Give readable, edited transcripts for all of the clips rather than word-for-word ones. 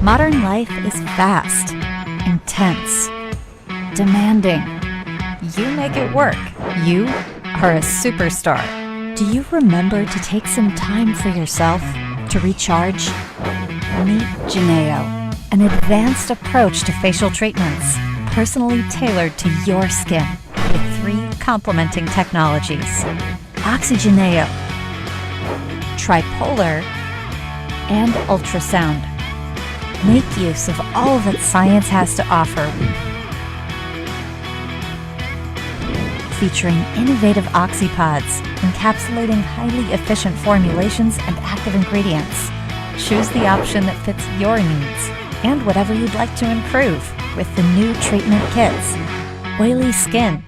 Modern life is fast, intense, demanding. You make it work. You are a superstar. Do you remember to take some time for yourself to recharge? Meet Geneo, an advanced approach to facial treatments, personally tailored to your skin with 3 complementing technologies: Oxygeneo, Tripolar, and Ultrasound. Make use of all that science has to offer, featuring innovative oxypods encapsulating highly efficient formulations and active ingredients. Choose the option that fits your needs and whatever you'd like to improve with the new treatment kits. Oily skin,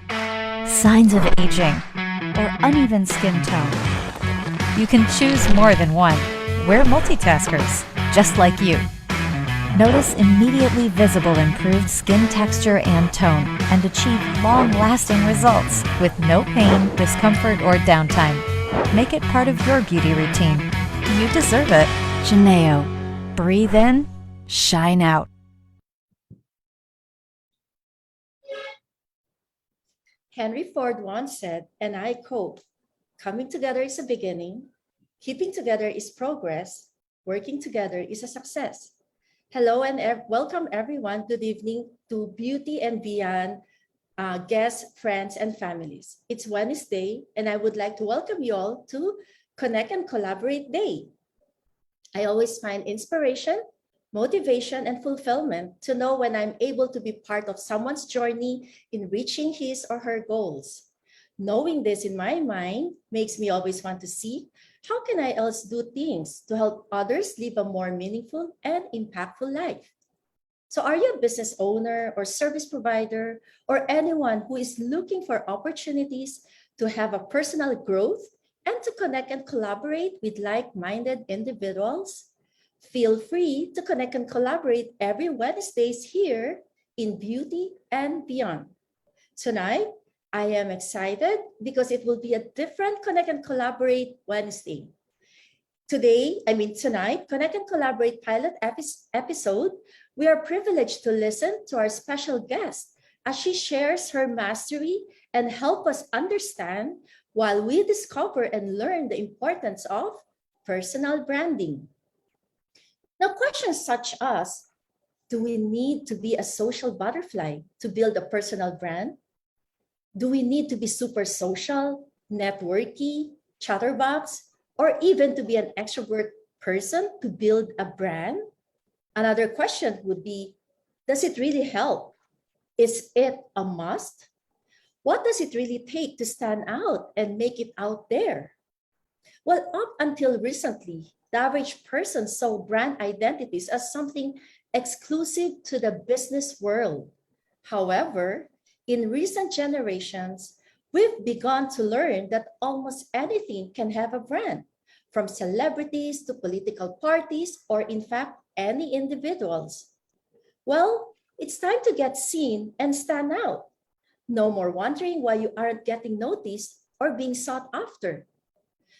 signs of aging, or uneven skin tone. You can choose more than one. We're multitaskers, just like you. Notice immediately visible improved skin texture and tone, and achieve long-lasting results with no pain, discomfort, or downtime. Make it part of your beauty routine. You deserve it. Geneo. Breathe in, shine out. Henry Ford once said, and I quote, "Coming together is a beginning, keeping together is progress, working together is a success." Hello and welcome everyone. Good evening to Beauty and Beyond guests, friends, and families. It's Wednesday, and I would like to welcome you all to Connect and Collaborate Day. I always find inspiration, motivation, and fulfillment to know when I'm able to be part of someone's journey in reaching his or her goals. Knowing this in my mind makes me always want to see how can I else do things to help others live a more meaningful and impactful life. So are you a business owner or service provider or anyone who is looking for opportunities to have a personal growth and to connect and collaborate with like-minded individuals? Feel free to connect and collaborate every Wednesdays here in Beauty and Beyond. Tonight, I am excited because it will be a different Connect and Collaborate Wednesday. Tonight, Connect and Collaborate pilot episode, we are privileged to listen to our special guest as she shares her mastery and help us understand while we discover and learn the importance of personal branding. Now, questions such as, do we need to be a social butterfly to build a personal brand? Do we need to be super social, networky, chatterbox, or even to be an extrovert person to build a brand? Another question would be, does it really help? Is it a must? What does it really take to stand out and make it out there? Well, up until recently, the average person saw brand identities as something exclusive to the business world. However, in recent generations, we've begun to learn that almost anything can have a brand, from celebrities to political parties, or in fact, any individuals. Well, it's time to get seen and stand out. No more wondering why you aren't getting noticed or being sought after.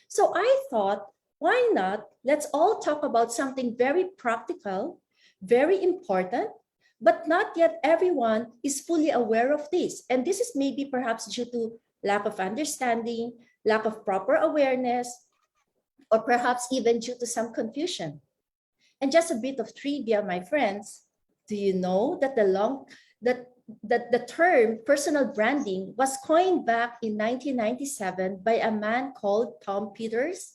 So I thought, why not? Let's all talk about something very practical, very important, but not yet everyone is fully aware of this. And this is maybe perhaps due to lack of understanding, lack of proper awareness, or perhaps even due to some confusion. And just a bit of trivia, my friends, do you know that the term personal branding was coined back in 1997 by a man called Tom Peters?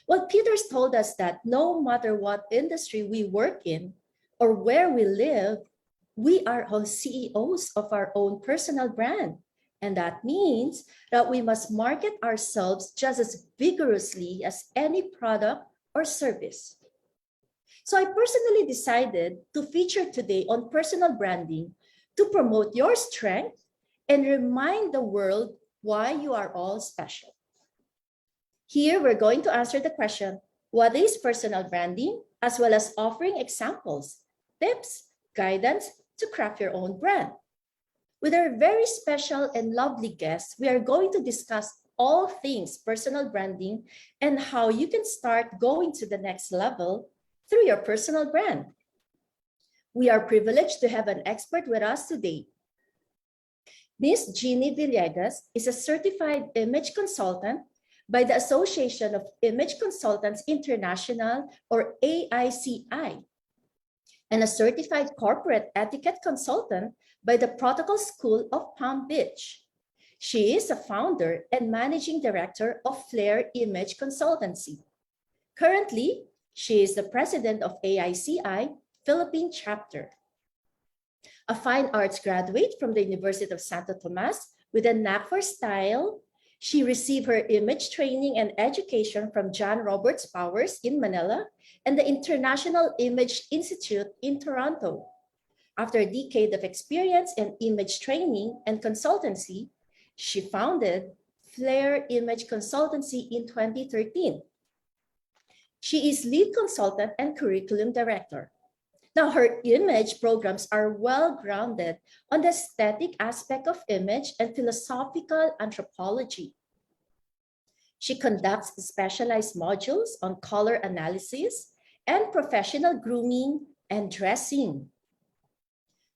Well, Peters told us that no matter what industry we work in or where we live, we are all CEOs of our own personal brand. And that means that we must market ourselves just as vigorously as any product or service. So I personally decided to feature today on personal branding to promote your strength and remind the world why you are all special. Here, we're going to answer the question, what is personal branding, as well as offering examples, tips, guidance to craft your own brand. With our very special and lovely guests, we are going to discuss all things personal branding and how you can start going to the next level through your personal brand. We are privileged to have an expert with us today. Ms. Ginny Villegas is a certified image consultant by the Association of Image Consultants International, or AICI, and a certified corporate etiquette consultant by the Protocol School of Palm Beach. She is a founder and managing director of Flair Image Consultancy. Currently, she is the president of AICI Philippine chapter. A fine arts graduate from the University of Santo Tomas with a knack for style, she received her image training and education from John Roberts Powers in Manila and the International Image Institute in Toronto. After a decade of experience in image training and consultancy, she founded Flair Image Consultancy in 2013. She is lead consultant and curriculum director. Now, her image programs are well-grounded on the aesthetic aspect of image and philosophical anthropology. She conducts specialized modules on color analysis and professional grooming and dressing.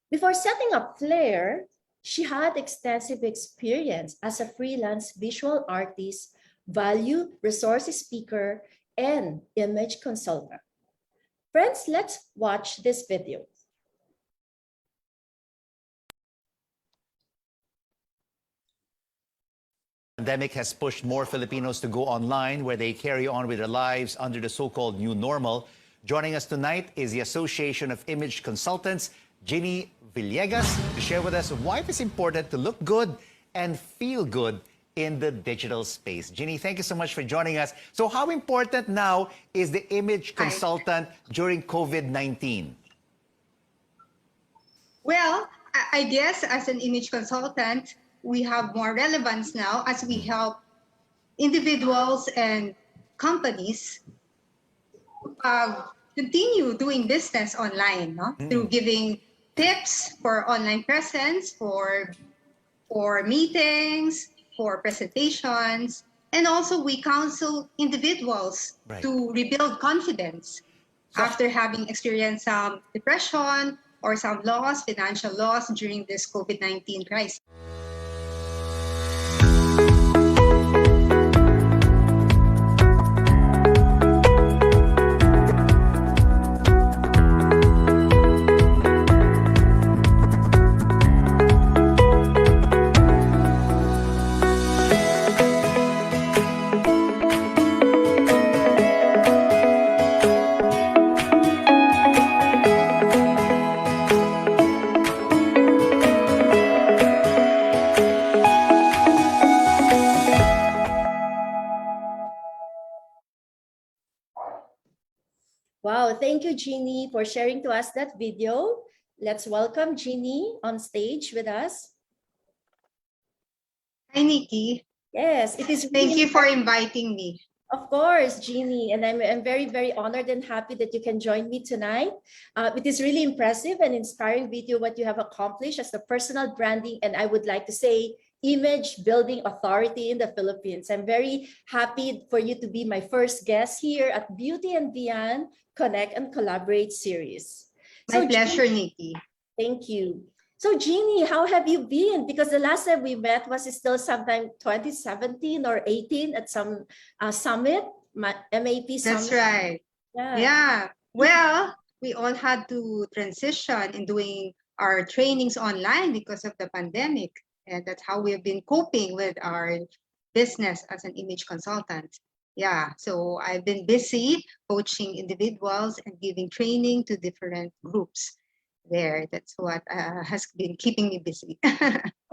Before setting up Flair, she had extensive experience as a freelance visual artist, value resource speaker, and image consultant. Friends, let's watch this video. The pandemic has pushed more Filipinos to go online, where they carry on with their lives under the so-called new normal. Joining us tonight is the Association of Image Consultants, Ginny Villegas, to share with us why it is important to look good and feel good in the digital space. Ginny, thank you so much for joining us. So how important now is the image consultant during COVID-19? Well, I guess as an image consultant, we have more relevance now as we help individuals and companies continue doing business online, no? Through giving tips for online presence, for meetings, for presentations, and also we counsel individuals to rebuild confidence after having experienced some depression or some loss, financial loss during this COVID-19 crisis. Wow, thank you, Ginny, for sharing to us that video. Let's welcome Ginny on stage with us. Hi, Nikki. Yes, it is. Thank you for inviting me. Of course, Ginny, and I'm very, very honored and happy that you can join me tonight. It is really impressive and inspiring video what you have accomplished as the personal branding, and I would like to say image building authority in the Philippines. I'm very happy for you to be my first guest here at Beauty and Beyond Connect and Collaborate series. My pleasure, Nikki. Thank you. So Ginny, how have you been? Because the last time we met was still sometime 2017 or 18 at some summit, MAP summit. That's right. Yeah. Well, we all had to transition in doing our trainings online because of the pandemic. And that's how we've been coping with our business as an image consultant. Yeah, so I've been busy coaching individuals and giving training to different groups there. That's what has been keeping me busy.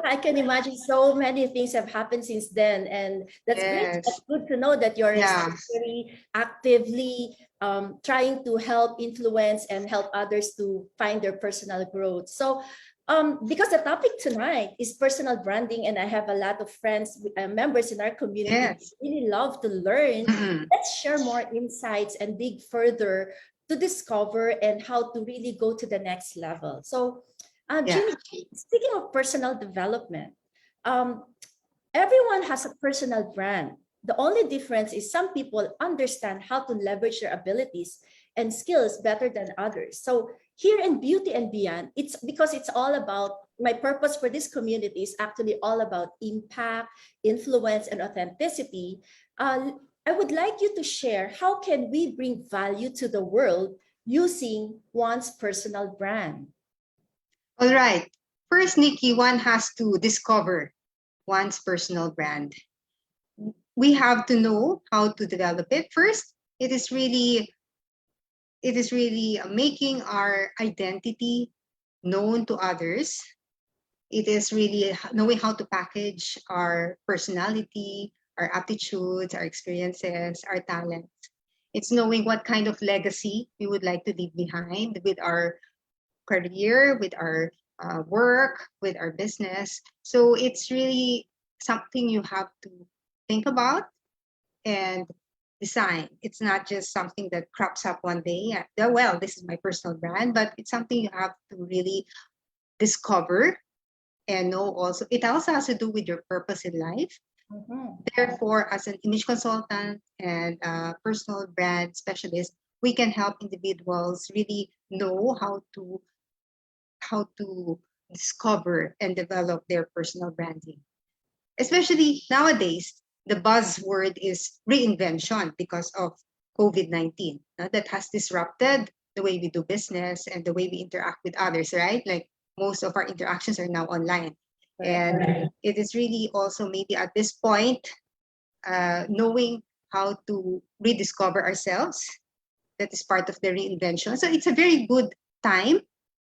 I can imagine so many things have happened since then, and that's great. Yes. That's good to know that you're Yeah. still very actively trying to help influence and help others to find their personal growth. So, because the topic tonight is personal branding, and I have a lot of friends, members in our community Yes. who really love to learn. Mm-mm. Let's share more insights and dig further to discover and how to really go to the next level. So, Yeah. Ginny, speaking of personal development, um, everyone has a personal brand. The only difference is some people understand how to leverage their abilities and skills better than others. So here in Beauty and Beyond, it's because it's all about my purpose for this community is actually all about impact, influence, and authenticity. I would like you to share how can we bring value to the world using one's personal brand. All right. First, Nikki, one has to discover one's personal brand. We have to know how to develop it. First, it is really making our identity known to others. It is really knowing how to package our personality, our aptitudes, our experiences, our talents. It's knowing what kind of legacy we would like to leave behind with our career, with our work, with our business. So it's really something you have to think about and design. It's not just something that crops up one day. Well, this is my personal brand, but it's something you have to really discover and know also. It also has to do with your purpose in life. Therefore, as an image consultant and personal brand specialist, we can help individuals really know how to discover and develop their personal branding. Especially nowadays, the buzzword is reinvention because of COVID-19. That has disrupted the way we do business and the way we interact with others, right? Like most of our interactions are now online. And it is really also maybe at this point, knowing how to rediscover ourselves. That is part of the reinvention. So it's a very good time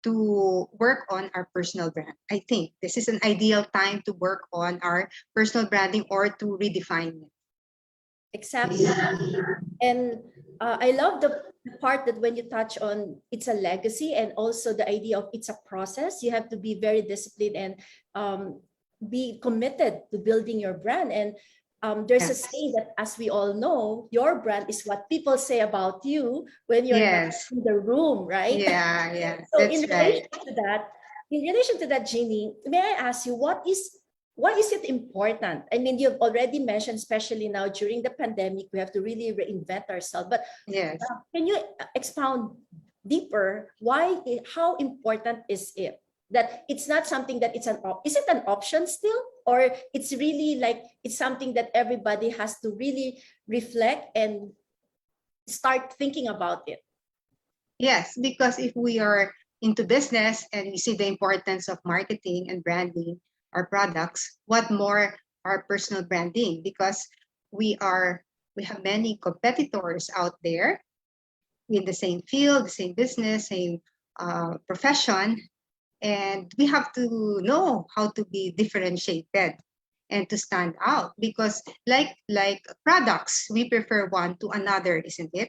to work on our personal brand. I think this is an ideal time to work on our personal branding or to redefine it. Exactly. And I love the part that when you touch on it's a legacy and also the idea of it's a process, you have to be very disciplined and be committed to building your brand. And there's a saying that, as we all know, your brand is what people say about you when you're not in the room, right? Yeah, yeah. So That's right. In relation to that, Ginny, may I ask you why is it important? I mean, you've already mentioned, especially now during the pandemic, we have to really reinvent ourselves. But can you expound deeper how important is it? That it's not something that is it an option still? Or it's really like it's something that everybody has to really reflect and start thinking about it? Yes, because if we are into business and we see the importance of marketing and branding our products, what more our personal branding? Because we have many competitors out there in the same field, the same business, same profession, and we have to know how to be differentiated and to stand out. Because like products, we prefer one to another, isn't it?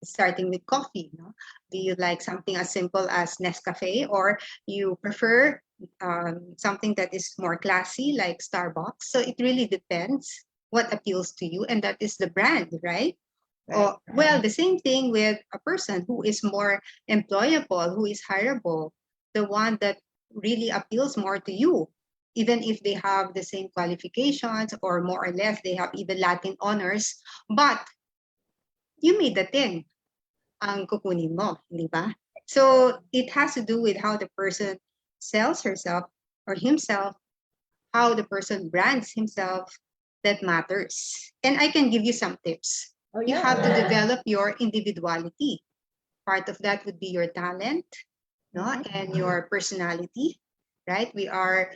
Starting with coffee, no? Do you like something as simple as Nescafe, or you prefer something that is more classy like Starbucks? So it really depends what appeals to you, and that is the brand, right? Well, the same thing with a person who is more employable, who is hireable, the one that really appeals more to you, even if they have the same qualifications or more or less they have even Latin honors, but you made the tin ang kukunin mo, di ba? So it has to do with how the person sells herself or himself, how the person brands himself, that matters. And I can give you some tips. You have to develop your individuality. Part of that would be your talent, no, and your personality, right? We have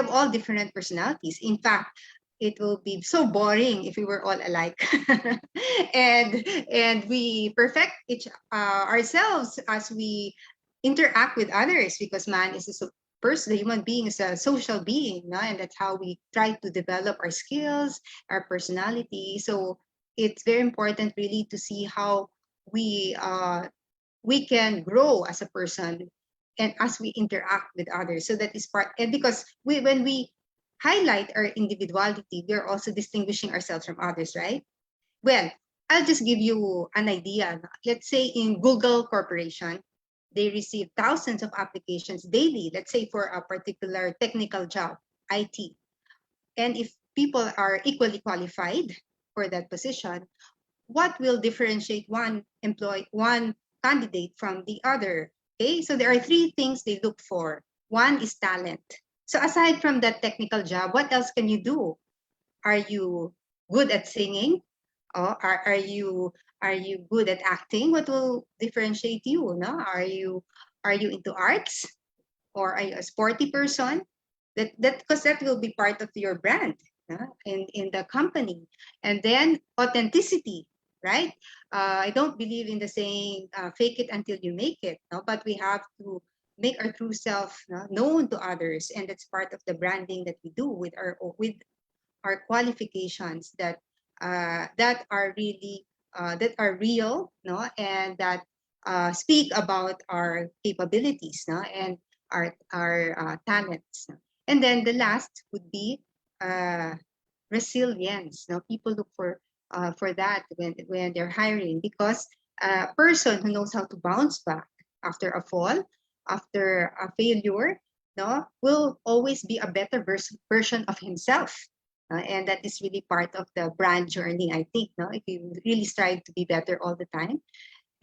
all different personalities. In fact, it will be so boring if we were all alike. and we perfect ourselves as we interact with others, because man is person, the human being is a social being, no? And that's how we try to develop our skills, our personality. So it's very important really to see how we can grow as a person and as we interact with others. So that is part, and because when we highlight our individuality, we're also distinguishing ourselves from others, right? Well, I'll just give you an idea. Let's say in Google Corporation, they receive thousands of applications daily, let's say for a particular technical job, IT. And if people are equally qualified for that position, what will differentiate one candidate from the other? Okay, so there are three things they look for. One is talent. So aside from that technical job, what else can you do? Are you good at singing? Or are you good at acting? What will differentiate you? No? Are you into arts? Or are you a sporty person? That because that will be part of your brand, in the company. And then authenticity, right? I don't believe in the saying fake it until you make it, no? But we have to make our true self, known to others, and that's part of the branding that we do with our qualifications that are really that are real, no, and that speak about our capabilities, no, and our talents. And then the last would be uh, resilience. No, people look for that when they're hiring, because a person who knows how to bounce back after a fall, after a failure, no, will always be a better version of himself. And that is really part of the brand journey, I think. No, if you really strive to be better all the time,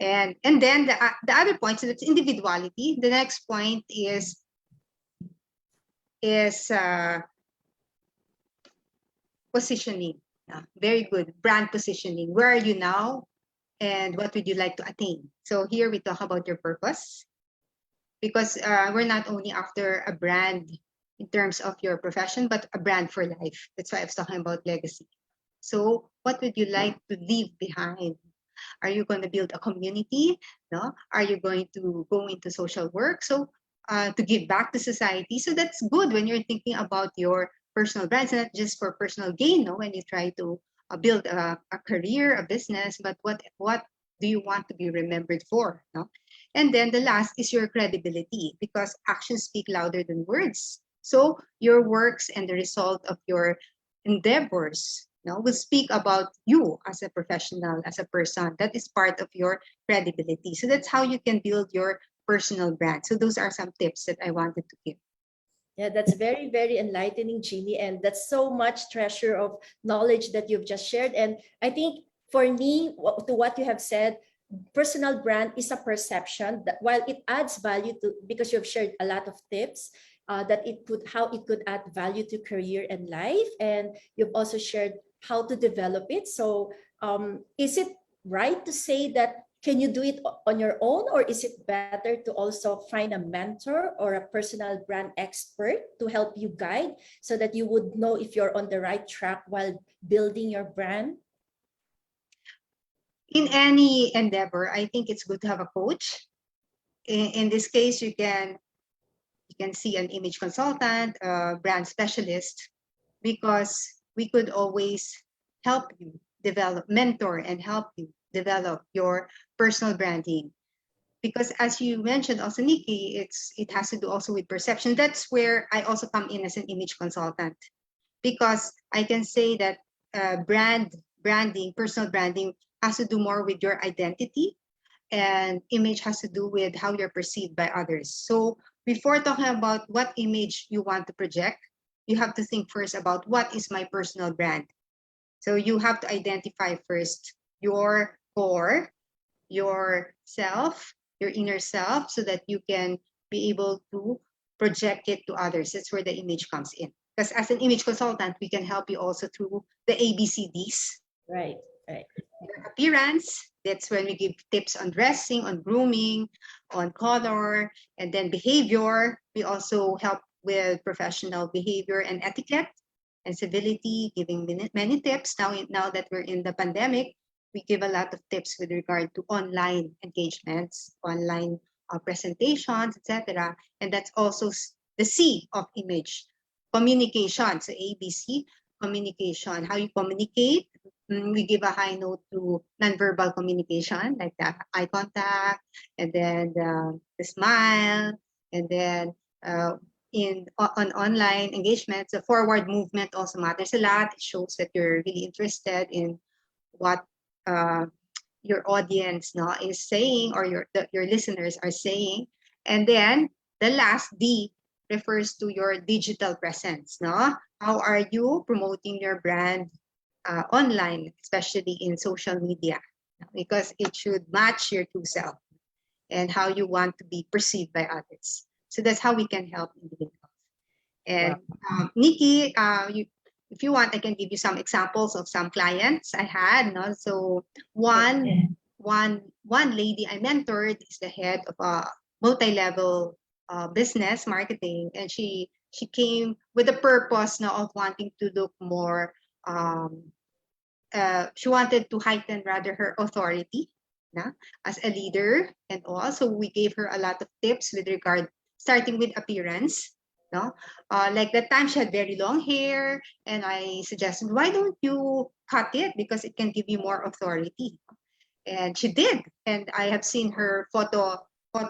and then the other point, so that's individuality. The next point is positioning. Very good, brand positioning. Where are you now, and what would you like to attain? So here we talk about your purpose, because we're not only after a brand in terms of your profession, but a brand for life. That's why I was talking about legacy. So what would you like to leave behind? Are you going to build a community? No? Are you going to go into social work? So to give back to society. So that's good when you're thinking about your personal brands, not just for personal gain. No, when you try to build a career, a business, but what do you want to be remembered for? No, and then the last is your credibility, because actions speak louder than words. So your works and the result of your endeavors, will speak about you as a professional, as a person. That is part of your credibility. So that's how you can build your personal brand. So those are some tips that I wanted to give. Yeah, that's very, very enlightening, Ginny. And that's so much treasure of knowledge that you've just shared. And I think for me, to what you have said, personal brand is a perception that while it adds value to, because you've shared a lot of tips, that how it could add value to career and life. And you've also shared how to develop it. So is it right to say that can you do it on your own, or is it better to also find a mentor or a personal brand expert to help you guide so that you would know if you're on the right track while building your brand? In any endeavor, I think it's good to have a coach. In this case, you can see an image consultant, a brand specialist, because we could always help you mentor and help you develop your personal branding. Because as you mentioned also, Nikki, it has to do also with perception. That's where I also come in as an image consultant, because I can say that branding, personal branding has to do more with your identity, and image has to do with how you're perceived by others. So before talking about what image you want to project, you have to think first about what is my personal brand. So you have to identify first your core, your self, your inner self, so that you can be able to project it to others. That's where the image comes in. Because as an image consultant, we can help you also through the ABCDs. Right, right. Your appearance, that's when we give tips on dressing, on grooming, on color, and then behavior. We also help with professional behavior and etiquette and civility, giving many tips. Now that we're in the pandemic, we give a lot of tips with regard to online engagements, online presentations, etc. And that's also the C of image, communication. So ABC, communication, how you communicate. We give a high note to nonverbal communication, like the eye contact, and then the smile, and then on online engagements, the forward movement also matters a lot. It shows that you're really interested in what your audience is saying, or your listeners are saying. And then the last D refers to your digital presence. How are you promoting your brand online, especially in social media? Because it should match your true self and how you want to be perceived by others. So that's how we can help individuals. And Nikki, if you want, I can give you some examples of some clients I had. So one lady I mentored is the head of a multi-level business marketing, and she came with the purpose of wanting to look more. She wanted to heighten rather her authority as a leader, and also we gave her a lot of tips with regard, starting with appearance. Like that time she had very long hair, and I suggested, why don't you cut it, because it can give you more authority. And she did, and I have seen her photo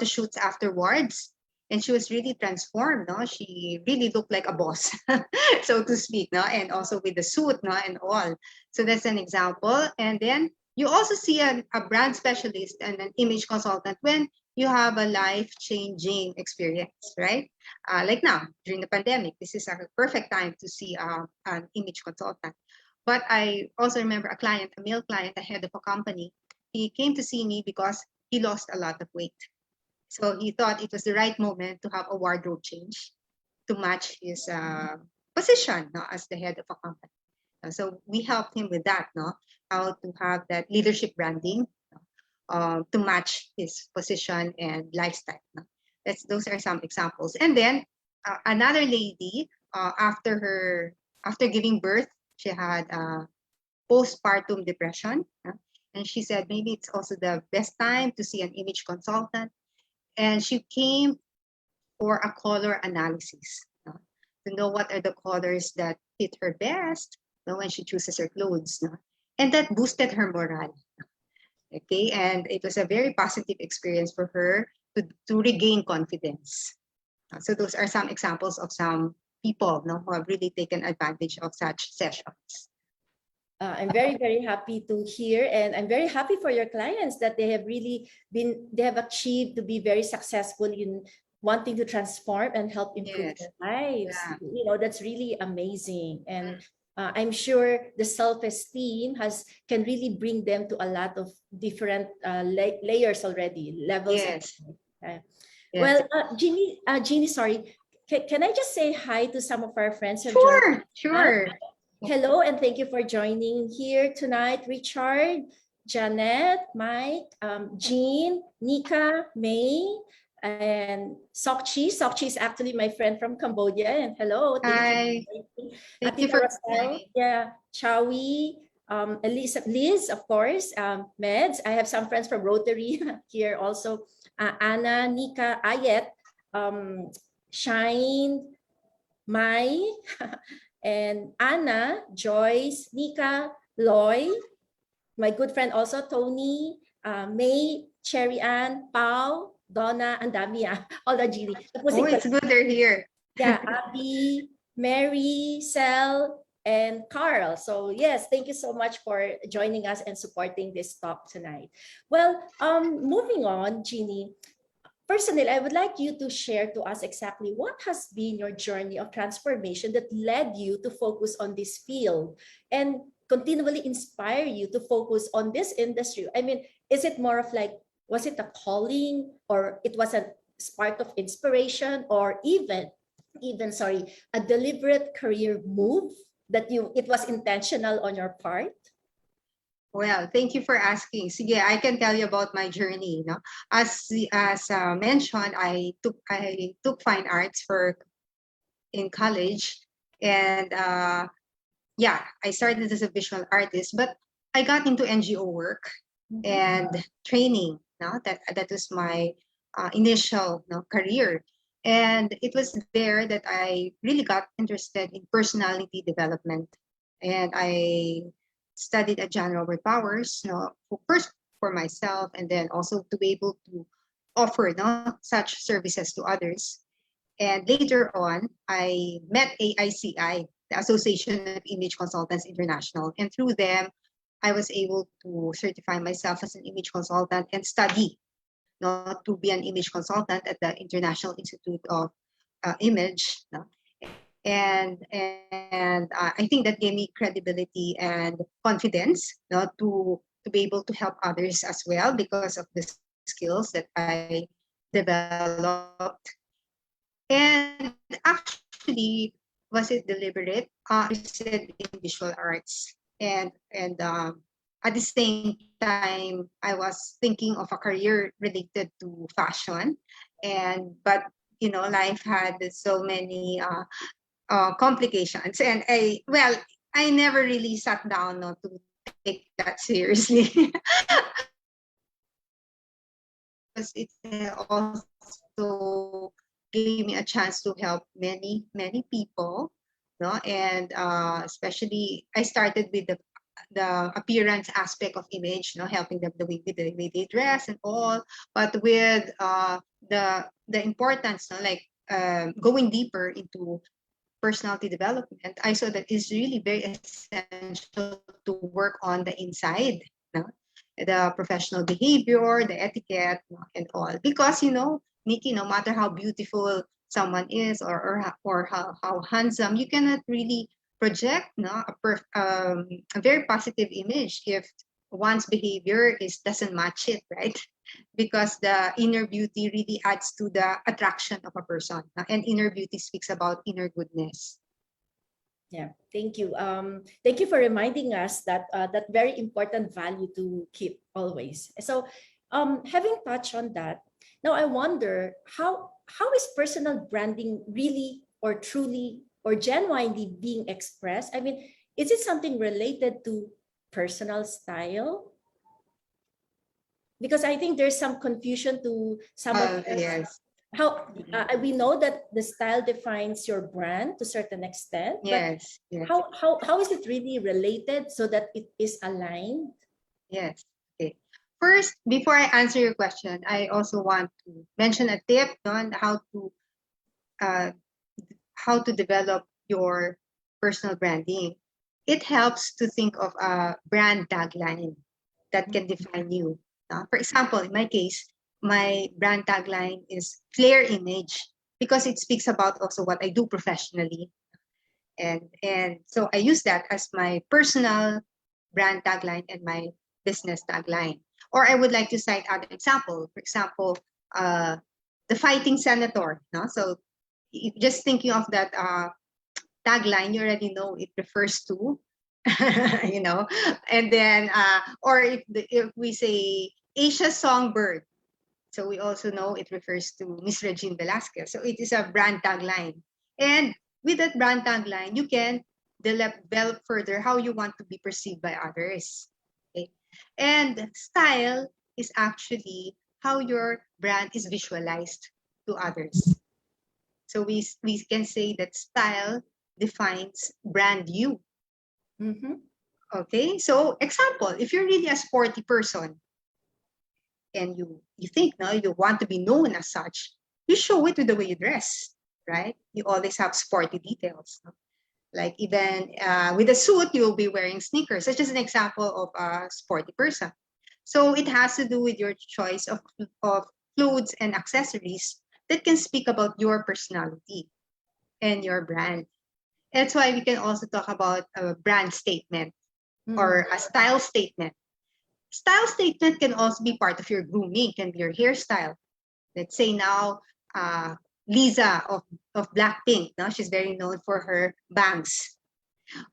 shoots afterwards, and she was really transformed. She really looked like a boss, so to speak. And also with the suit, and all. So that's an example. And then you also see a brand specialist and an image consultant when you have a life-changing experience, right? Like now, during the pandemic, this is a perfect time to see an image consultant. But I also remember a client, a male client, a head of a company. He came to see me because he lost a lot of weight. So he thought it was the right moment to have a wardrobe change to match his position as the head of a company. So we helped him with that, how to have that leadership branding to match his position and lifestyle. Those are some examples. And then another lady, after giving birth, she had postpartum depression. And she said maybe it's also the best time to see an image consultant. And she came for a color analysis to know what are the colors that fit her best when she chooses her clothes. And that boosted her morale. Okay, and it was a very positive experience for her to regain confidence. So those are some examples of some people who have really taken advantage of such sessions. I'm very, very happy to hear, and I'm very happy for your clients that they have achieved to be very successful in wanting to transform and help improve their lives. Yeah. That's really amazing. And I'm sure the self-esteem can really bring them to a lot of different layers already, levels. Yes. Well, Ginny, sorry. Can I just say hi to some of our friends? Sure. Hello, and thank you for joining here tonight, Richard, Janet, Mike, Jean, Nika, May, and Sokchi. Sokchi is actually my friend from Cambodia. And hello, thank you. Thank you for Chawi, Elisa, Liz, of course, Meds. I have some friends from Rotary here also. Anna, Nika, Ayet, Shine, Mai, and Anna, Joyce, Nika, Loy, my good friend also, Tony, May, Cherry Ann, Pau, Donna, and Damia, all the Ginny. It's good they're here. Yeah, Abby, Mary, Sel, and Carl. So yes, thank you so much for joining us and supporting this talk tonight. Well, moving on, Ginny. Personally, I would like you to share to us exactly what has been your journey of transformation that led you to focus on this field and continually inspire you to focus on this industry. I mean, is it more of like, was it a calling, or it was a spark of inspiration, or even a deliberate career move that it was intentional on your part? Well, thank you for asking. So yeah, I can tell you about my journey. As mentioned, I took fine arts in college, and I started as a visual artist, but I got into NGO work and training. That was my initial career. And it was there that I really got interested in personality development. And I studied at John Robert Powers, first for myself, and then also to be able to offer such services to others. And later on, I met AICI, the Association of Image Consultants International. And through them, I was able to certify myself as an image consultant and study to be an image consultant at the International Institute of Image. And I think that gave me credibility and confidence to be able to help others as well because of the skills that I developed. And actually, was it deliberate? I said in visual arts, and at the same time, I was thinking of a career related to fashion, but life had so many complications, and I never really sat down to take that seriously. Because it also gave me a chance to help many people, and especially I started with the appearance aspect of image, helping them the way they dress and all, but with the importance, like going deeper into personality development, I saw that it's really very essential to work on the inside, no? The professional behavior, the etiquette, and all. Because, Nikki, no matter how beautiful someone is or how handsome, you cannot really project a very positive image if one's behavior doesn't match it, right? Because the inner beauty really adds to the attraction of a person. And inner beauty speaks about inner goodness. Yeah, thank you. Thank you for reminding us that that very important value to keep always. So, having touched on that, now I wonder how is personal branding really or truly or genuinely being expressed? I mean, is it something related to personal style? Because I think there's some confusion to some of us. Yes. How we know that the style defines your brand to a certain extent, yes, but yes. how is it really related so that it is aligned? Yes. Okay. First, before I answer your question, I also want to mention a tip on uh, how to develop your personal branding. It helps to think of a brand tagline that can define you. For example, in my case, my brand tagline is Flair image because it speaks about also what I do professionally. And so I use that as my personal brand tagline and my business tagline. Or I would like to cite other example. For example, the fighting senator. No? So just thinking of that tagline, you already know it refers to, and then, or if we say Asia Songbird, so we also know it refers to Miss Regine Velasquez. So it is a brand tagline. And with that brand tagline, you can develop further how you want to be perceived by others. Okay? And style is actually how your brand is visualized to others. So we can say that style defines brand you. Mm-hmm. Okay, so example, if you're really a sporty person and you think now you want to be known as such, you show it with the way you dress, right? You always have sporty details. Like even with a suit, you'll be wearing sneakers. That's just an example of a sporty person. So it has to do with your choice of clothes and accessories that can speak about your personality and your brand. That's why we can also talk about a brand statement or a style statement. Style statement can also be part of your grooming, can be your hairstyle. Let's say now, Lisa of Blackpink, no? She's very known for her bangs.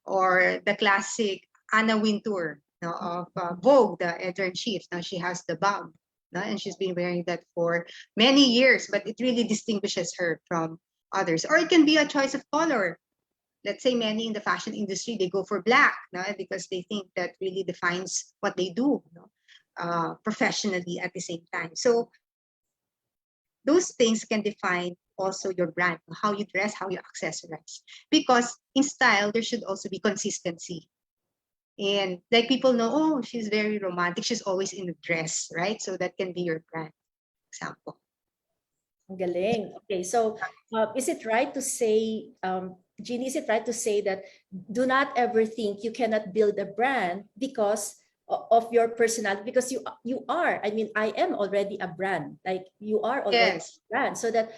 Or the classic Anna Wintour, no, of Vogue, the editor-in-chief. Now she has the bob, no? And she's been wearing that for many years, but it really distinguishes her from others. Or it can be a choice of color. Let's say many in the fashion industry, they go for black, no? Because they think that really defines what they do, professionally at the same time. So those things can define also your brand, how you dress, how you accessorize. Because in style, there should also be consistency. And like people know, oh, she's very romantic. She's always in a dress, right? So that can be your brand example. Galing. Okay, so is it right to say, Ginny, is it right to say that do not ever think you cannot build a brand because of your personality? Because you are, I mean, I am already a brand, like you are already Yes. a brand. So that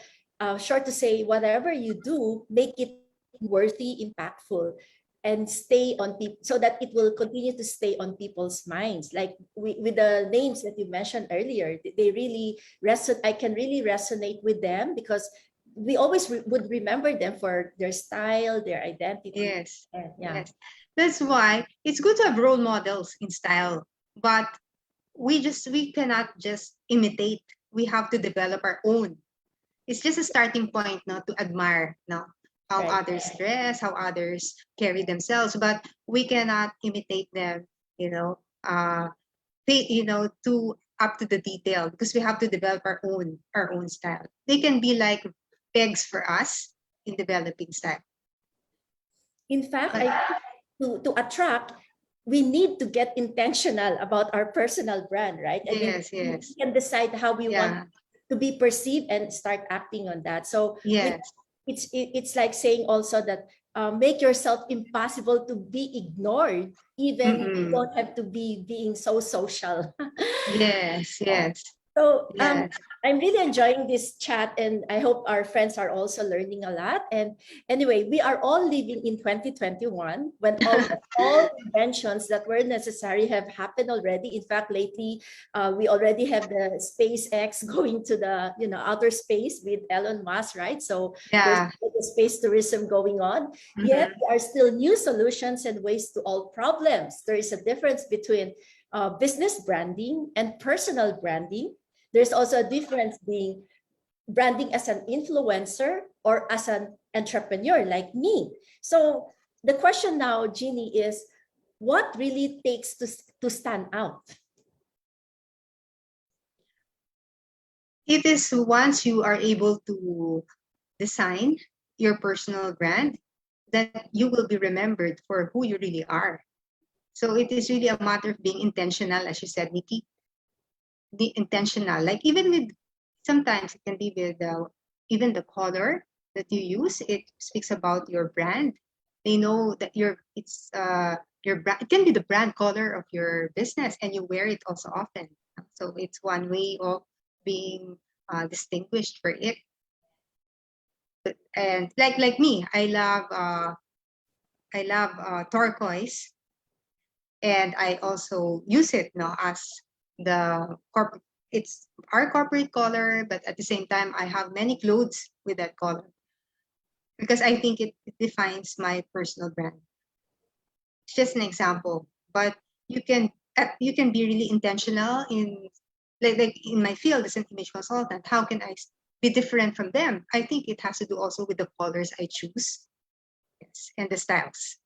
short to say, whatever you do, make it worthy, impactful, and stay on people so that it will continue to stay on people's minds. Like with the names that you mentioned earlier, they really I can really resonate with them because we always would remember them for their style, their identity. Yes. And, yeah. Yes. That's why it's good to have role models in style, but we cannot just imitate. We have to develop our own. It's just a starting point now to admire now how Right. others dress, how others carry themselves, but we cannot imitate them, to up to the detail because we have to develop our own style. They can be like pegs for us in developing style. In fact, But, to attract, we need to get intentional about our personal brand, right? I mean, yes, yes. we can decide how we want to be perceived and start acting on that. So Yes. it's like saying also that make yourself impossible to be ignored, even if you don't have to be being so social. Yes, yes. So Yes. I'm really enjoying this chat, and I hope our friends are also learning a lot. And anyway, we are all living in 2021 when all inventions that were necessary have happened already. In fact, lately we already have the SpaceX going to the outer space with Elon Musk, right? So there's the space tourism going on. Yet there are still new solutions and ways to all problems. There is a difference between business branding and personal branding. There's also a difference being branding as an influencer or as an entrepreneur like me. So the question now, Ginny, is what really takes to stand out? It is once you are able to design your personal brand that you will be remembered for who you really are. So it is really a matter of being intentional, as you said, Nikki. Be intentional. Like even with sometimes it can be with even the color that you use. It speaks about your brand. They know that your brand. It can be the brand color of your business, and you wear it also often. So it's one way of being distinguished for it. And like me, I love turquoise, and I also use it now as the corporate. It's our corporate color, but at the same time, I have many clothes with that color because I think it defines my personal brand. It's just an example, but you can be really intentional in like in my field as an image consultant. How can I be different from them? I think it has to do also with the colors I choose, yes, and the styles.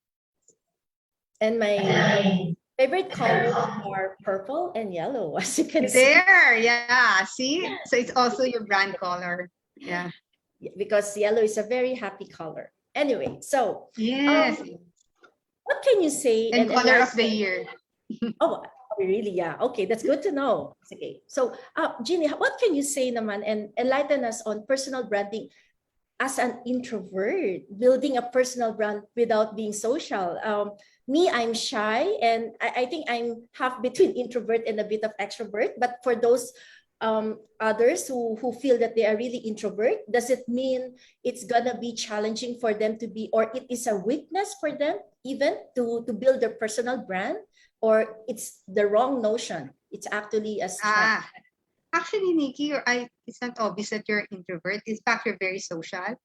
And my favorite colors are purple and yellow, as you can see. There, yeah. See, so it's also your brand color. Yeah, because yellow is a very happy color. Anyway, so yes, what can you say? and color of the year. Oh, really? Yeah. Okay, that's good to know. Okay. So, Ginny, what can you say naman and enlighten us on personal branding as an introvert, building a personal brand without being social? Me, I'm shy, and I think I'm half between introvert and a bit of extrovert. But for those others who feel that they are really introvert, does it mean it's gonna be challenging for them to be, or it is a weakness for them even to build their personal brand, or it's the wrong notion? It's actually a strength. Actually, Nikki, it's not obvious that you're an introvert. In fact, you're very social.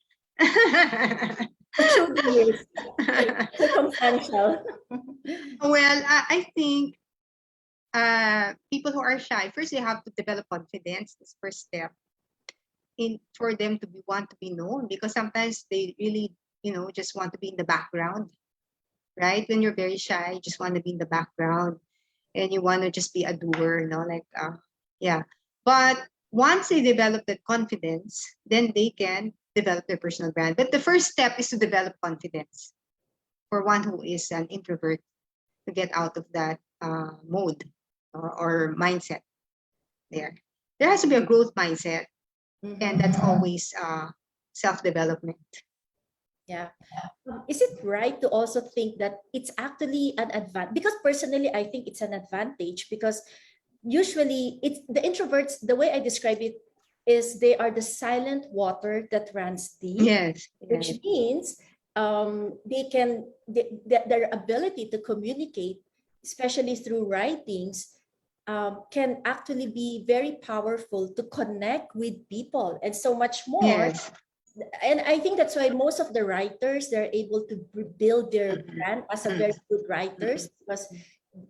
Circumstantial. Well, I think people who are shy, first they have to develop confidence. This first step for them to want to be known, because sometimes they really, just want to be in the background, right? When you're very shy, you just want to be in the background and you want to just be a doer, like, yeah. But once they develop that confidence, then they can develop their personal brand. But the first step is to develop confidence for one who is an introvert, to get out of that mode or mindset there. There has to be a growth mindset, and that's always self-development. Yeah. Is it right to also think that it's actually an advantage? Because personally, I think it's an advantage because usually it's the introverts, the way I describe it is they are the silent water that runs deep. Yes. Which means their ability to communicate, especially through writings, can actually be very powerful to connect with people and so much more. Yes. And I think that's why most of the writers, they're able to build their brand as a very good writers because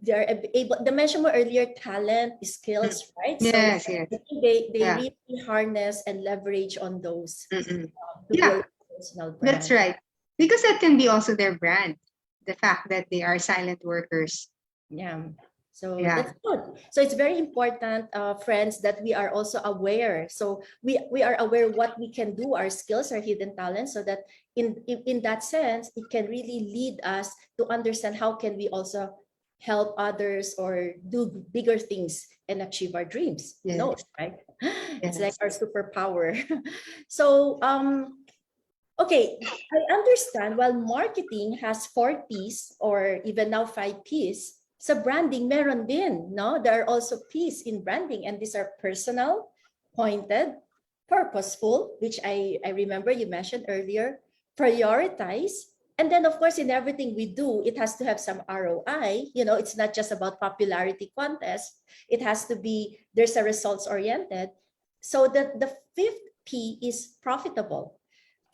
they're able, the mention more earlier, talent, skills, right? Yes, so yes. I think they really harness and leverage on those to build personal brand. That's right. Because that can be also their brand, the fact that they are silent workers. Yeah. So that's good. So it's very important, friends, that we are also aware. So we are aware what we can do, our skills, our hidden talents, so that in that sense, it can really lead us to understand how can we also help others or do bigger things and achieve our dreams. Yes. No, right? It's like our superpower. So okay, I understand while marketing has 4 Ps or even now 5 Ps, sa branding meron din, no? There are also Ps in branding, and these are personal, pointed, purposeful, which I remember you mentioned earlier, prioritize, and then of course in everything we do, it has to have some ROI. You know, it's not just about popularity contest. It has to be, there's a results oriented. So that the 5th P is profitable.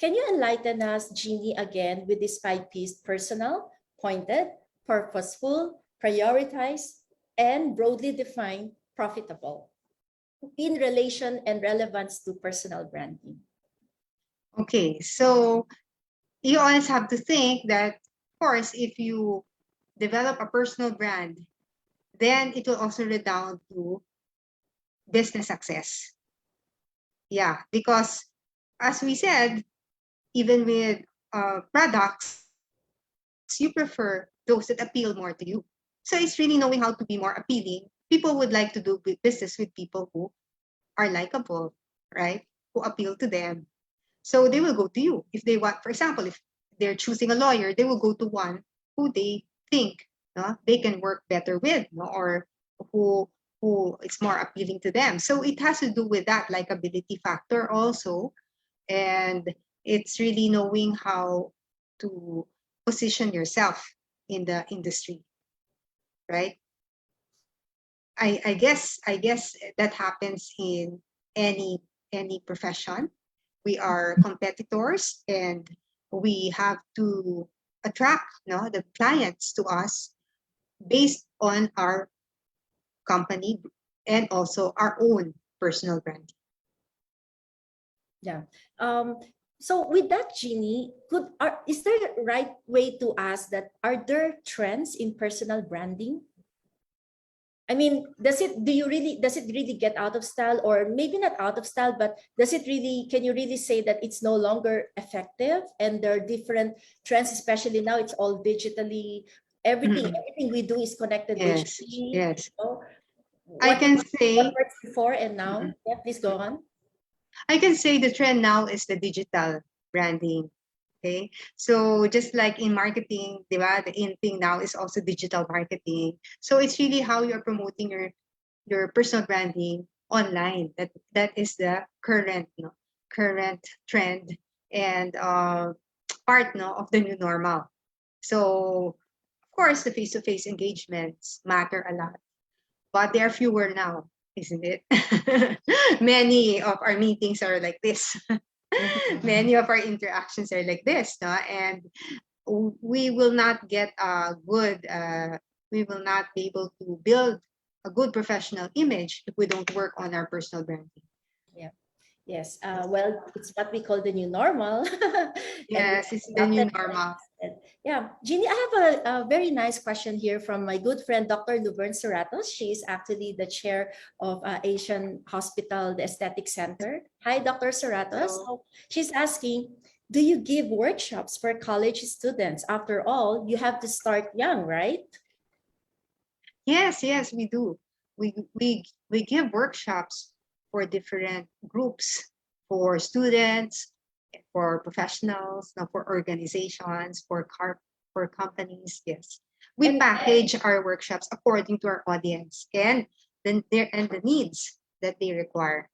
Can you enlighten us, Ginny, again with this 5 Ps: personal, pointed, purposeful, prioritize, and broadly defined, profitable, in relation and relevance to personal branding? Okay, so you always have to think that, of course, if you develop a personal brand, then it will also redound to business success. Yeah, because as we said, even with products, you prefer those that appeal more to you. So it's really knowing how to be more appealing. People would like to do business with people who are likable, right? Who appeal to them. So they will go to you. If they want, for example, if they're choosing a lawyer, they will go to one who they think they can work better with, or who it's more appealing to them. So it has to do with that likability factor also. And it's really knowing how to position yourself in the industry, right? I guess that happens in any profession. We are competitors, and we have to attract the clients to us based on our company and also our own personal brand. Yeah. So with that, Ginny, is there a right way to ask that? Are there trends in personal branding? I mean, does it really get out of style, or maybe not out of style, but can you really say that it's no longer effective and there are different trends, especially now it's all digitally, everything we do is connected digitally. Yes. So I can say what works before and now. Yeah, please go on. I can say the trend now is the digital branding. Okay, so just like in marketing, diba, the in thing now is also digital marketing. So it's really how you're promoting your personal branding online. That is the current trend and part of the new normal. So of course, the face-to-face engagements matter a lot, but they are fewer now, isn't it? Many of our meetings are like this. Many of our interactions are like this, no? And we will not get we will not be able to build a good professional image if we don't work on our personal branding. Yeah. Yes. Well, it's what we call the new normal. And Yes, it's the new normal. yeah, Ginny, I have a very nice question here from my good friend, Dr. Luverne Serratos. She is actually the chair of Asian Hospital, the Aesthetic Center. Hi, Dr. Serratos. So she's asking, do you give workshops for college students? After all, you have to start young, right? Yes, yes, we do. We give workshops for different groups, for students, for professionals, for organizations, for companies. Yes, we package our workshops according to our audience and the needs that they require.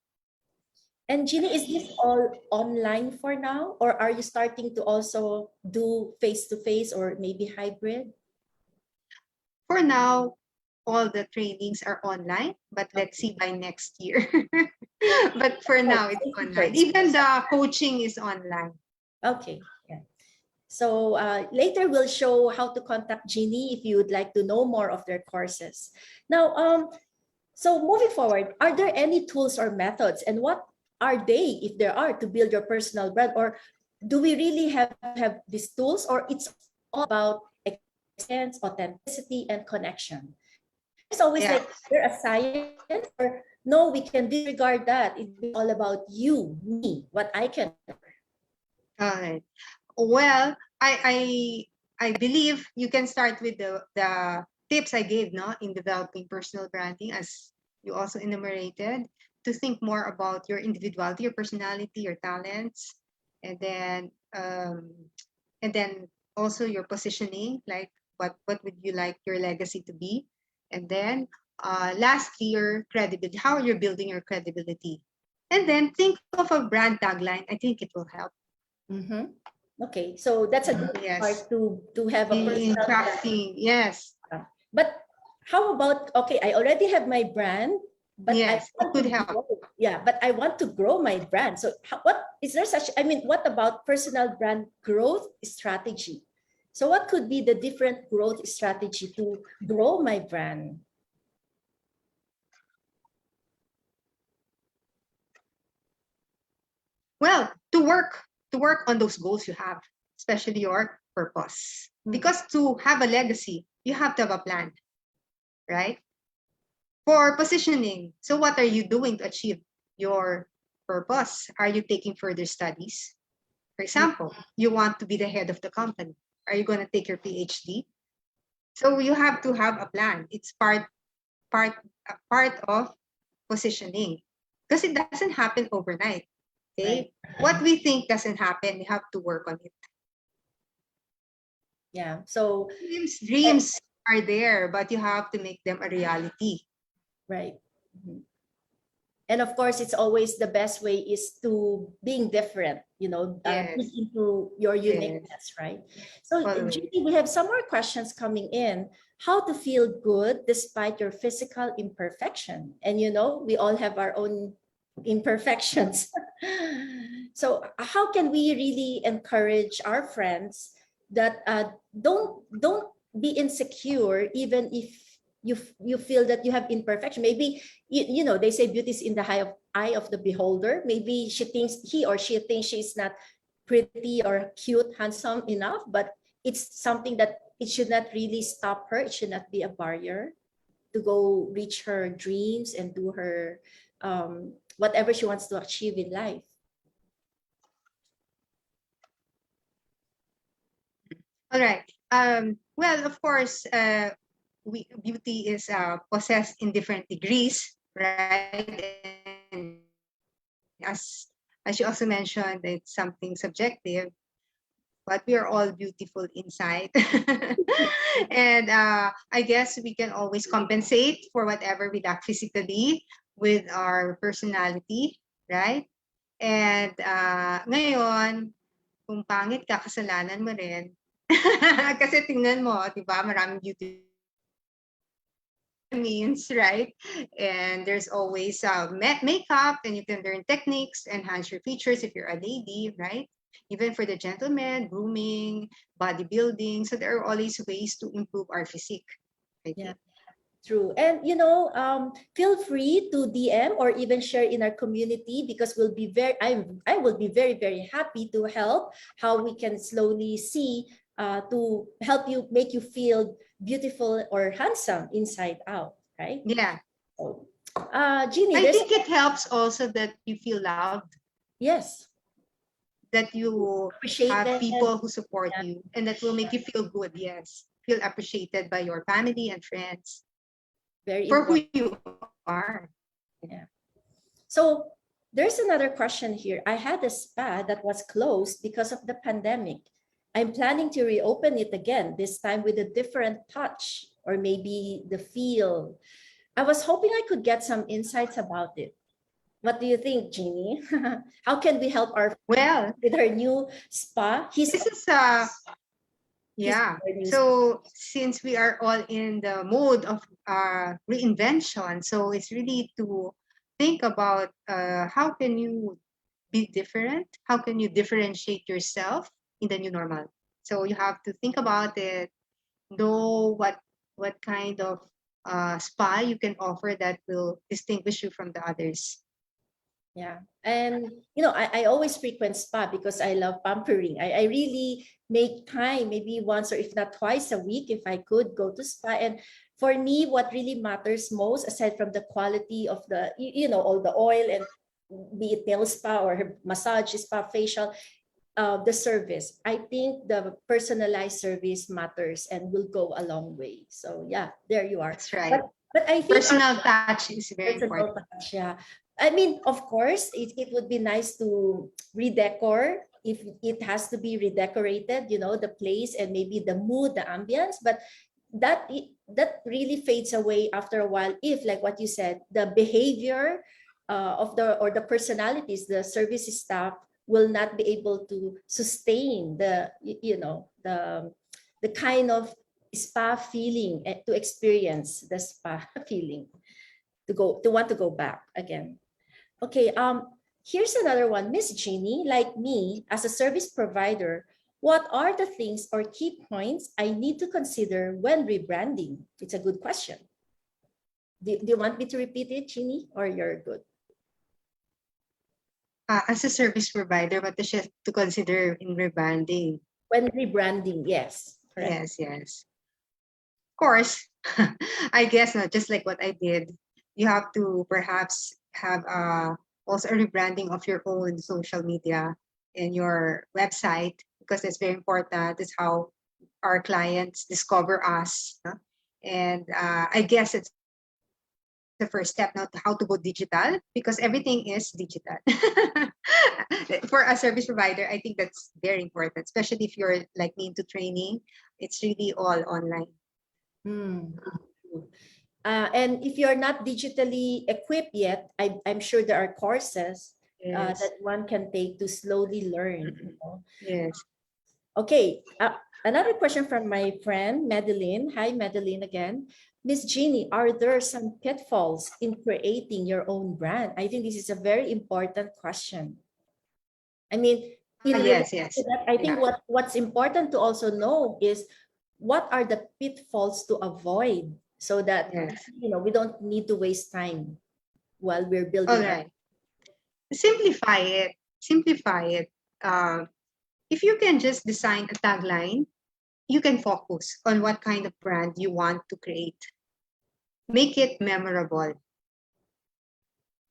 And Ginny, is this all online for now, or are you starting to also do face-to-face or maybe hybrid? For now, all the trainings are online, but let's see by next year. But for now, it's online. Even the coaching is online. Okay. Yeah. So later we'll show how to contact Ginny if you would like to know more of their courses. Now, so moving forward, are there any tools or methods, and what are they, if there are, to build your personal brand? Or do we really have these tools, or it's all about experience, authenticity, and connection? It's always like, there a science, or no, we can disregard that. It's all about you, me, what I can. All right. Well, I believe you can start with the tips I gave, no, in developing personal branding, as you also enumerated, to think more about your individuality, your personality, your talents, and then also your positioning, like what would you like your legacy to be, and then lastly, your credibility, how you're building your credibility, and then think of a brand tagline. I think it will help. Mm-hmm. Okay, so that's a good part to have a personal crafting. Yes. But how about, okay, I already have my brand, but yes, it could help. But I want to grow my brand. So what is there such, I mean, what about personal brand growth strategy? So what could be the different growth strategy to grow my brand? Well, to work on those goals you have, especially your purpose. Because to have a legacy, you have to have a plan, right? For positioning, so what are you doing to achieve your purpose? Are you taking further studies? For example, you want to be the head of the company. Are you going to take your PhD? So you have to have a plan. It's part of positioning, because it doesn't happen overnight. Okay, what we think doesn't happen. We have to work on it. Yeah. So dreams are there, but you have to make them a reality. Right. Mm-hmm. And of course, it's always the best way is to being different, you know, into your uniqueness, right? So, Ginny, we have some more questions coming in. How to feel good despite your physical imperfection? And, you know, we all have our own imperfections. So how can we really encourage our friends that don't be insecure, even if you feel that you have imperfection? Maybe you know, they say beauty is in the eye of the beholder. Maybe he or she thinks she's not pretty or cute, handsome enough, but it's something that it should not really stop her. It should not be a barrier to go reach her dreams and do her whatever she wants to achieve in life. All right. Well, of course, beauty is possessed in different degrees, right? And as you also mentioned, it's something subjective, but we are all beautiful inside. And I guess we can always compensate for whatever we lack physically with our personality, right? And ngayon, kung pangit ka, kasalanan mo rin. Kasi tingnan mo, di ba, maraming beauty means, right? And there's always makeup, and you can learn techniques, enhance your features if you're a lady, right? Even for the gentlemen, grooming, bodybuilding. So there are always ways to improve our physique. Yeah. True. And feel free to DM or even share in our community, because I will be very, very happy to help how we can slowly see to help you, make you feel beautiful or handsome inside out, right? Yeah. So, Ginny, I think it helps also that you feel loved, yes, that you have appreciated. people who support Yeah, you, and that will make you feel good. Yes. Feel appreciated by your family and friends very for who important. you are. Yeah. So there's another question here. I had a spa that was closed because of the pandemic. I'm planning to reopen it again, this time with a different touch or maybe the feel. I was hoping I could get some insights about it. What do you think, Jeannie? How can we help our Well, with her new spa? this is He's yeah. our new spa. So since we are all in the mode of reinvention, so it's really to think about how can you be different? How can you differentiate yourself in the new normal? So you have to think about it, know what kind of spa you can offer that will distinguish you from the others. Yeah. And, I always frequent spa because I love pampering. I really make time, maybe once or if not twice a week, if I could go to spa. And for me, what really matters most, aside from the quality of the, all the oil and be it nail spa or massage spa, facial, the service. I think the personalized service matters and will go a long way. So yeah, there you are. That's right. But I think Personal touch is very personal important. touch, yeah. I mean, of course, it would be nice to redecor if it has to be redecorated, the place and maybe the mood, the ambience, but that really fades away after a while if, like what you said, the behavior of the personalities, the service staff will not be able to sustain the kind of spa feeling, to experience the spa feeling, to want to go back again. Okay, here's another one. Miss Jeannie, like me, as a service provider, what are the things or key points I need to consider when rebranding? It's a good question. Do you want me to repeat it, Jeannie, or you're good? As a service provider, what is it to consider in rebranding? When rebranding, yes, correct. Yes, yes. Of course, I guess not just like what I did. You have to perhaps have also a rebranding of your own social media and your website, because it's very important. It's how our clients discover us. And I guess it's the first step now to how to go digital, because everything is digital. For a service provider, I think that's very important, especially if you're like me into training. It's really all online. Hmm. And if you're not digitally equipped yet, I'm sure there are courses Yes. that one can take to slowly learn. Yes. Okay, another question from my friend Madeline. Hi, Madeline again. Miss Jeannie, are there some pitfalls in creating your own brand? I think this is a very important question. I mean, in Yes, relation to yes. that, I think Yeah. what's important to also know is what are the pitfalls to avoid, so that Yes. we don't need to waste time while we're All building our. right. Simplify it. Simplify it. Uh, if you can just design a tagline, you can focus on what kind of brand you want to create. Make it memorable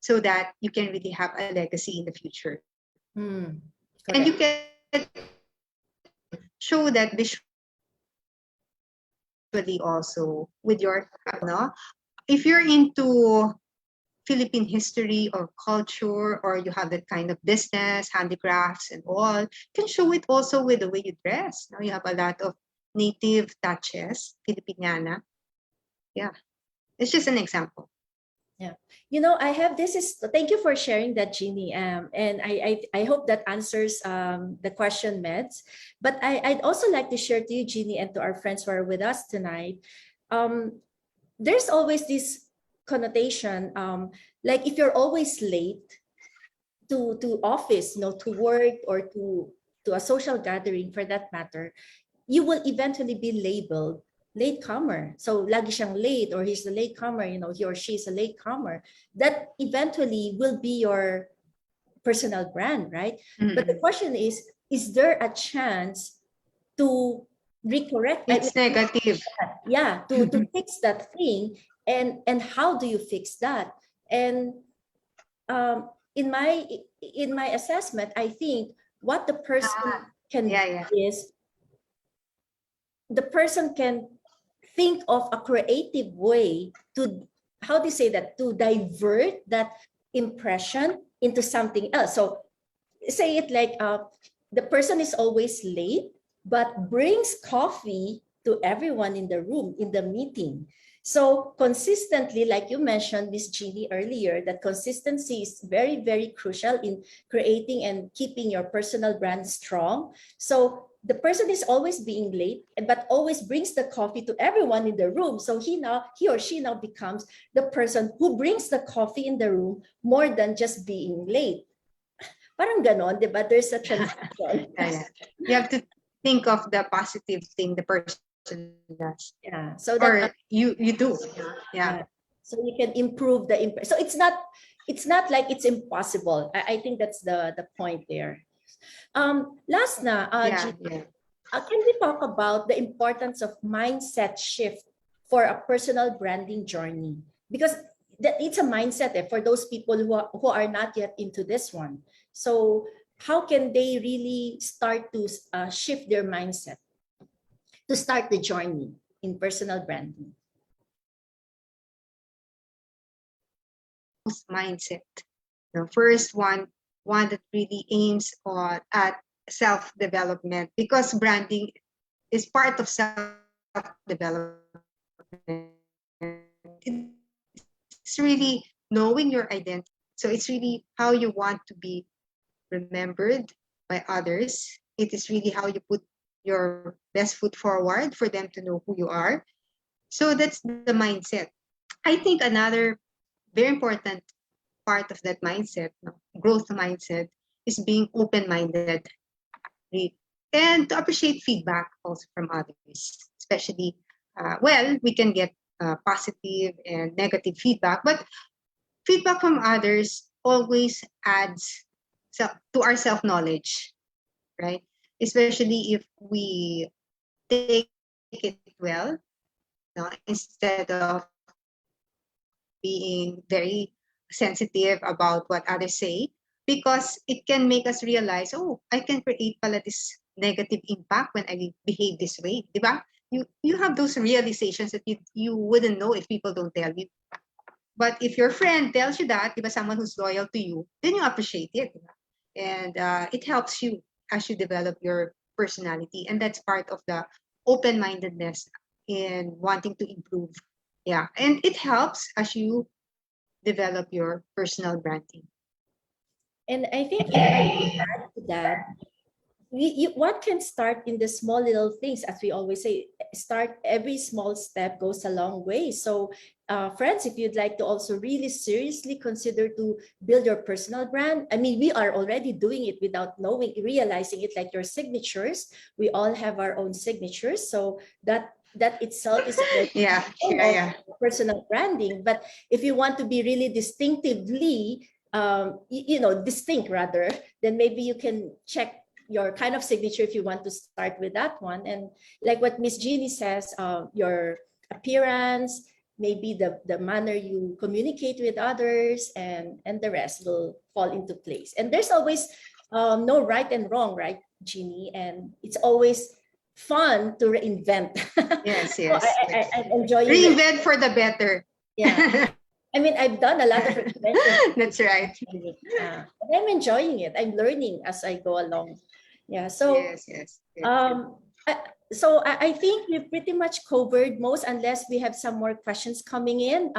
so that you can really have a legacy in the future. And you Correct. can show that visually also with your, no? If you're into Philippine history or culture, or you have that kind of business, handicrafts and all, you can show it also with the way you dress. Now you have a lot of native touches, Filipiniana. Yeah, it's just an example. Yeah. I have this is thank you for sharing that, Jeannie. And I hope that answers the question, Meds. But I'd also like to share to you, Jeannie, and to our friends who are with us tonight. There's always this connotation, like if you're always late to office, to work or to a social gathering for that matter, you will eventually be labeled latecomer. So lagi siyang late, or he's the latecomer, he or she is a latecomer. That eventually will be your personal brand, right? But the question is there a chance to recorrect? It's negative. Yeah, to fix that thing, and how do you fix that? And in my assessment, I think what the person can do is the person can think of a creative way to, how do you say that, to divert that impression into something else. So say it like the person is always late but brings coffee to everyone in the room, in the meeting. So consistently, like you mentioned, Miss Ginny, earlier, that consistency is very, very crucial in creating and keeping your personal brand strong. So the person is always being late, but always brings the coffee to everyone in the room. So he or she now becomes the person who brings the coffee in the room more than just being late. Parang ganon, di ba? There's a transition. You have to think of the positive thing the person does. Yeah. So or that you do. Yeah. So you can improve the impact. So it's not like it's impossible. I think that's the point there. Last na, can we talk about the importance of mindset shift for a personal branding journey? Because it's a mindset for those people who are not yet into this one. So how can they really start to shift their mindset to start the journey in personal branding? Mindset. The first one that really aims at self-development, because branding is part of self-development. It's really knowing your identity. So it's really how you want to be remembered by others. It is really how you put your best foot forward for them to know who you are. So that's the mindset. I think another very important part of that mindset, growth mindset, is being open-minded and to appreciate feedback also from others. Especially, we can get positive and negative feedback, but feedback from others always adds to our self-knowledge, right? Especially if we take it well, instead of being very sensitive about what others say, because it can make us realize, oh, I can create pala this negative impact when I behave this way, diba? You have those realizations that you wouldn't know if people don't tell you. But if your friend tells you that, diba, someone who's loyal to you, then you appreciate it, diba? And it helps you as you develop your personality, and that's part of the open-mindedness in wanting to improve. Yeah, and it helps as you develop your personal branding. And I think if I add to that, what can start in the small little things, as we always say, every small step goes a long way. So friends, if you'd like to also really seriously consider to build your personal brand, I mean, we are already doing it without realizing it, like your signatures. We all have our own signatures. So that itself is personal branding. But if you want to be really distinctively, distinct rather, then maybe you can check your kind of signature if you want to start with that one. And like what Miss Ginny says, your appearance, maybe the manner you communicate with others, and the rest will fall into place. And there's always no right and wrong, right, Ginny? And it's always fun to reinvent. Yes. I'm enjoying reinvent for the better. Yeah. I mean, I've done a lot of reinvention. That's right. I'm enjoying it. I'm learning as I go along. Yeah. So yes. So I think we've pretty much covered most, unless we have some more questions coming in.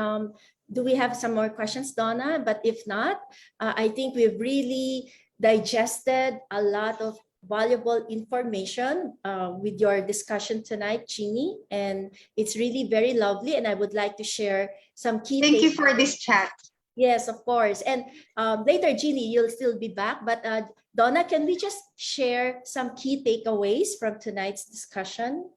Do we have some more questions, Donna? But if not, I think we've really digested a lot of valuable information with your discussion tonight, Ginny, and it's really very lovely. And I would like to share some key. Thank you for this chat. Yes, of course. And later, Ginny, you'll still be back. But Donna, can we just share some key takeaways from tonight's discussion?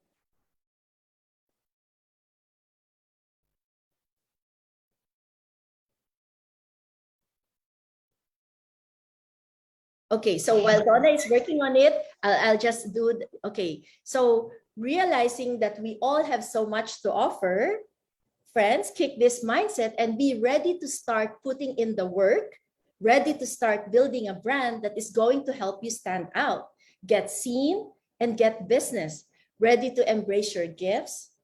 Okay, so while Donna is working on it, I'll just do, okay. So realizing that we all have so much to offer, friends, kick this mindset and be ready to start putting in the work, ready to start building a brand that is going to help you stand out, get seen, and get business, ready to embrace your gifts,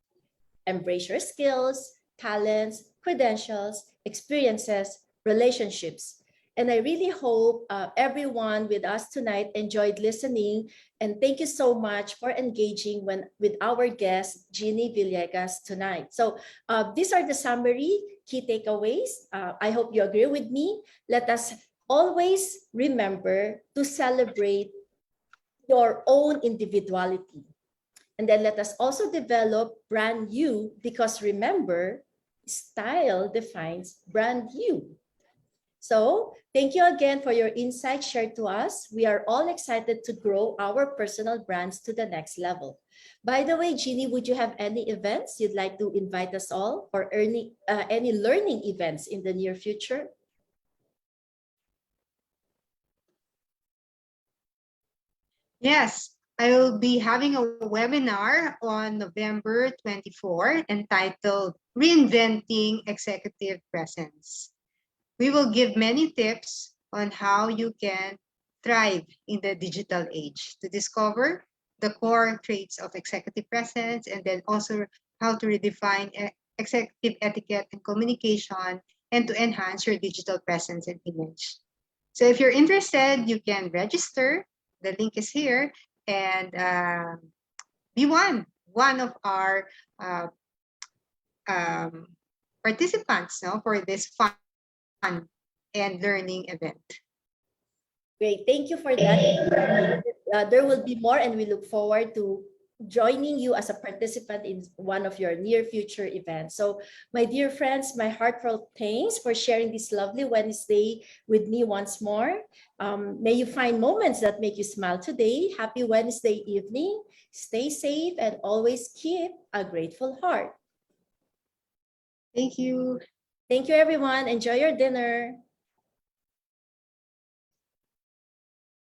embrace your skills, talents, credentials, experiences, relationships. And I really hope everyone with us tonight enjoyed listening. And thank you so much for engaging with our guest, Ginny Villegas, tonight. So these are the summary key takeaways. I hope you agree with me. Let us always remember to celebrate your own individuality. And then let us also develop brand you, because remember, style defines brand you. So thank you again for your insight shared to us. We are all excited to grow our personal brands to the next level. By the way, Ginny, would you have any events you'd like to invite us all, or any learning events in the near future? Yes, I will be having a webinar on November 24 entitled Reinventing Executive Presence. We will give many tips on how you can thrive in the digital age, to discover the core traits of executive presence, and then also how to redefine executive etiquette and communication, and to enhance your digital presence and image. So if you're interested, you can register. The link is here, and be one of our participants, for this fun and learning event. Great, thank you for that. There will be more, and we look forward to joining you as a participant in one of your near future events. So my dear friends, my heartfelt thanks for sharing this lovely Wednesday with me once more. May you find moments that make you smile today. Happy Wednesday evening. Stay safe and always keep a grateful heart. Thank you. Thank you, everyone. Enjoy your dinner.